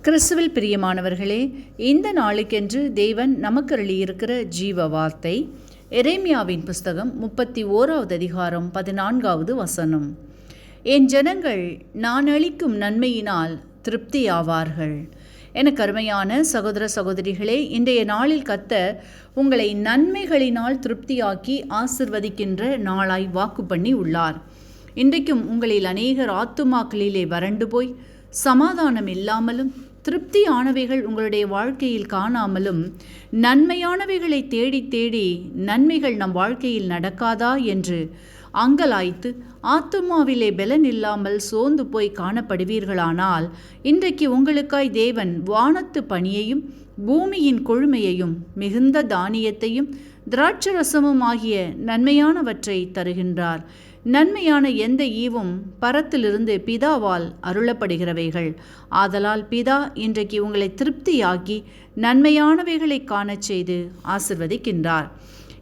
கிறிஸ்துவில் பிரியமானவர்களே, இந்த நாளுக்கென்று தேவன் நமக்கு அருளியிருக்கிற ஜீவ வார்த்தை எரேமியாவின் புஸ்தகம் 31வது அதிகாரம் 14வது வசனம். என் ஜனங்கள் நான் அளிக்கும் நன்மையினால் திருப்தியாவார்கள். எனக்கு அருமையான சகோதர சகோதரிகளே, இன்றைய நாளில் கர்த்தர் உங்களை நன்மைகளினால் திருப்தியாக்கி ஆசிர்வதிக்கின்ற நாளாய் வாக்கு பண்ணி உள்ளார். இன்றைக்கும் உங்களில் அநேகர் ஆத்துமாக்களிலே வறண்டு போய் சமாதானம் இல்லாமலும் திருப்தியானவைகள் உங்களுடைய வாழ்க்கையில் காணாமலும் நன்மையானவைகளை தேடி தேடி நன்மைகள் நம் வாழ்க்கையில் நடக்காதா என்று அங்கலாய்த்து ஆத்துமாவிலே பலன் இல்லாமல் சோர்ந்து போய் காணப்படுவீர்களானால், இன்றைக்கு உங்களுக்காய் தேவன் வானத்து பனியையும் பூமியின் கொழுமையையும் மிகுந்த தானியத்தையும் திராட்சரசமும் ஆகிய நன்மையானவற்றை தருகின்றார். நன்மையான எந்த ஈவும் பரத்திலிருந்து பிதாவால் அருளப்படுகிறவைகள். ஆதலால் பிதா இன்றைக்கு உங்களை திருப்தியாக்கி நன்மையானவைகளை காணச் செய்து ஆசிர்வதிக்கின்றார்.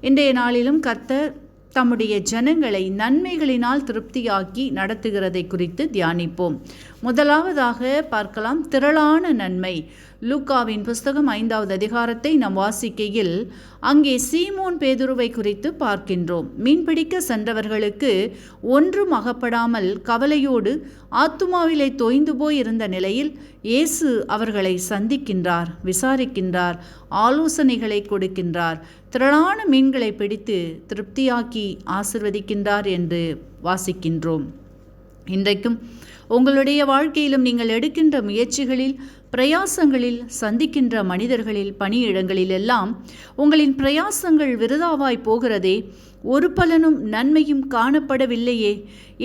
இன்றைய நாளிலும் கர்த்தர் தம்முடைய ஜனங்களை நன்மைகளினால் திருப்தியாக்கி நடத்துகிறதை குறித்து தியானிப்போம். முதலாவதாக பார்க்கலாம், திரளான நன்மை. லூக்காவின் புஸ்தகம் 5வது அதிகாரத்தை நாம் வாசிக்கையில் அங்கே சீமோன் பேதுருவை குறித்து பார்க்கின்றோம். மீன்பிடிக்க சென்றவர்களுக்கு ஒன்றும் அகப்படாமல் கவலையோடு ஆத்துமாவிலே தோய்ந்து போயிருந்த நிலையில் இயேசு அவர்களை சந்திக்கின்றார், விசாரிக்கின்றார், ஆலோசனைகளை கொடுக்கின்றார், திரளான மீன்களை பிடித்து திருப்தியாக்கி ஆசிர்வதிக்கின்றார் என்று வாசிக்கின்றோம். இன்றைக்கும் உங்களுடைய வாழ்க்கையிலும் நீங்கள் எடுக்கின்ற முயற்சிகளில், பிரயாசங்களில், சந்திக்கின்ற மனிதர்களில், பணியிடங்களில் எல்லாம் உங்களின் பிரயாசங்கள் விருதாவாய் போகிறதே, ஒரு பலனும் நன்மையும் காணப்படவில்லையே,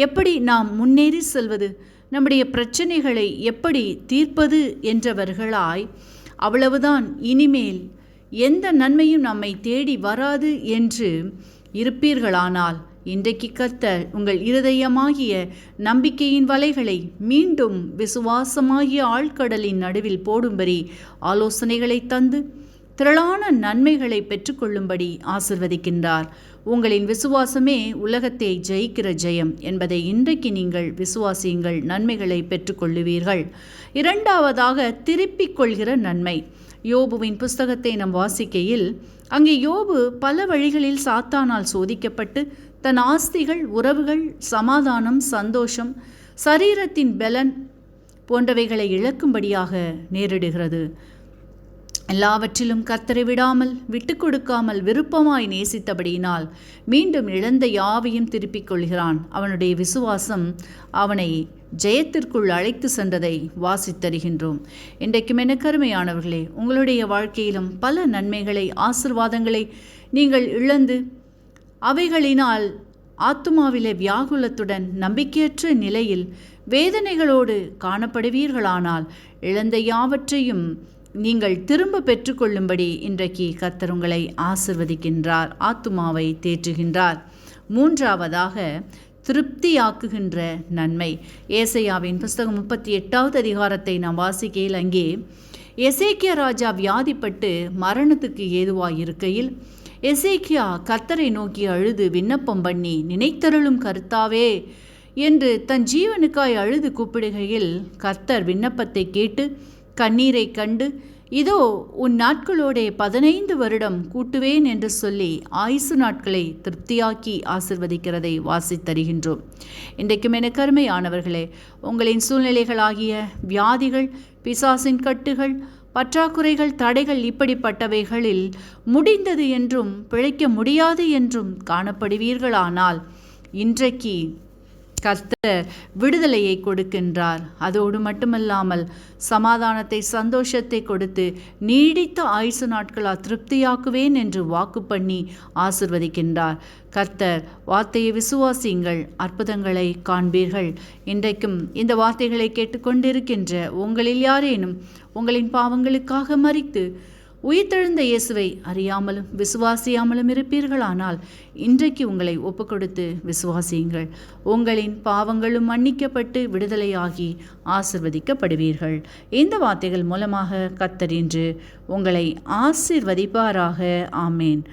எப்படி நாம் முன்னேறி செல்வது, நம்முடைய பிரச்சனைகளை எப்படி தீர்ப்பது என்றவர்களாய், அவ்வளவுதான், இனிமேல் எந்த நன்மையும் நம்மை தேடி வராது என்று இருப்பீர்களானால், இன்றைக்கு கர்த்தர் உங்கள் இருதயமாகிய நம்பிக்கையின் வலைகளை மீண்டும் விசுவாசமாகிய ஆழ்கடலின் நடுவில் போடும்படி ஆலோசனைகளை தந்து திரளான நன்மைகளை பெற்றுக்கொள்ளும்படி ஆசிர்வதிக்கின்றார். உங்களின் விசுவாசமே உலகத்தை ஜெயிக்கிற ஜெயம் என்பதை இன்றைக்கு நீங்கள் விசுவாசியுங்கள், நன்மைகளை பெற்றுக்கொள்ளுவீர்கள். இரண்டாவதாக, திருப்பிக் கொள்கிற நன்மை. யோபுவின் புஸ்தகத்தை நாம் வாசிக்கையில் அங்கே யோபு பல வழிகளில் சாத்தானால் சோதிக்கப்பட்டு தன் ஆஸ்திகள், உறவுகள், சமாதானம், சந்தோஷம், சரீரத்தின் பலன் போன்றவைகளை இழக்கும்படியாக நேரிடுகிறது. எல்லாவற்றிலும் கர்த்தரை விடாமல், விட்டு கொடுக்காமல், விருப்பமாய் நேசித்தபடியினால் மீண்டும் இழந்த யாவையும் திருப்பிக் கொள்கிறான். அவனுடைய விசுவாசம் அவனை ஜெயத்திற்குள் அழைத்து சென்றதை வாசித்தருகின்றோம். இன்றைக்கும் எனக்கு அருமையானவர்களே, உங்களுடைய வாழ்க்கையிலும் பல நன்மைகளை, ஆசிர்வாதங்களை நீங்கள் இழந்து அவைகளினால் ஆத்துமாவிலே வியாகுலத்துடன் நம்பிக்கையற்ற நிலையில் வேதனைகளோடு காணப்படுவீர்களானால், இழந்த யாவற்றையும் நீங்கள் திரும்ப பெற்றுக்கொள்ளும்படி இன்றைக்கு கர்த்தர் உங்களை ஆசிர்வதிக்கின்றார், ஆத்துமாவை தேற்றுகின்றார். மூன்றாவதாக, திருப்தியாக்குகின்ற நன்மை. ஏசாயாவின் புஸ்தகம் 38வது அதிகாரத்தை நாம் வாசிக்கையில் அங்கே எசேக்கியா ராஜா வியாதிப்பட்டு மரணத்துக்கு ஏதுவாயிருக்கையில் எசேக்கியா கர்த்தரை நோக்கி அழுது விண்ணப்பம் பண்ணி, நினைத்தருளும் கர்த்தாவே என்று தன் ஜீவனுக்காய் அழுது கூப்பிடுகையில் கர்த்தர் விண்ணப்பத்தை கேட்டு கண்ணீரை கண்டு, இதோ உன் நாட்களோடே 15 வருடம் கூட்டுவேன் என்று சொல்லி ஆயுசு நாட்களை திருப்தியாக்கி ஆசிர்வதிக்கிறதை வாசித்தருகின்றோம். இன்றைக்கும் எனக்கு அருமையானவர்களே, உங்களின் சூழ்நிலைகளாகிய வியாதிகள், பிசாசின் கட்டுகள், பற்றாக்குறைகள், தடைகள் இப்படிப்பட்டவைகளில் முடிந்தது என்றும் பிழைக்க முடியாது என்றும் காணப்படுவீர்களானால், இன்றைக்கு கர்த்தர் விடுதலையை கொடுக்கின்றார். அதோடு மட்டுமல்லாமல் சமாதானத்தை, சந்தோஷத்தை கொடுத்து நீடித்த ஆயுசு நாட்களால் திருப்தியாக்குவேன் என்று வாக்கு பண்ணி ஆசிர்வதிக்கின்றார். கர்த்தர் வார்த்தையை விசுவாசியுங்கள், அற்புதங்களை காண்பீர்கள். இன்றைக்கும் இந்த வார்த்தைகளை கேட்டுக்கொண்டிருக்கின்ற உங்களில் யாரேனும் உங்களின் பாவங்களுக்காக மரித்து உயிர்த்தெழுந்த இயேசுவை அறியாமலும் விசுவாசியாமலும் இருப்பீர்களானால், இன்றைக்கு உங்களை ஒப்புக்கொடுத்து விசுவாசியுங்கள். உங்களின் பாவங்களும் மன்னிக்கப்பட்டு விடுதலையாகி ஆசிர்வதிக்கப்படுவீர்கள். இந்த வார்த்தைகள் மூலமாக கர்த்தர் இன்று உங்களை ஆசிர்வதிப்பாராக. ஆமேன்.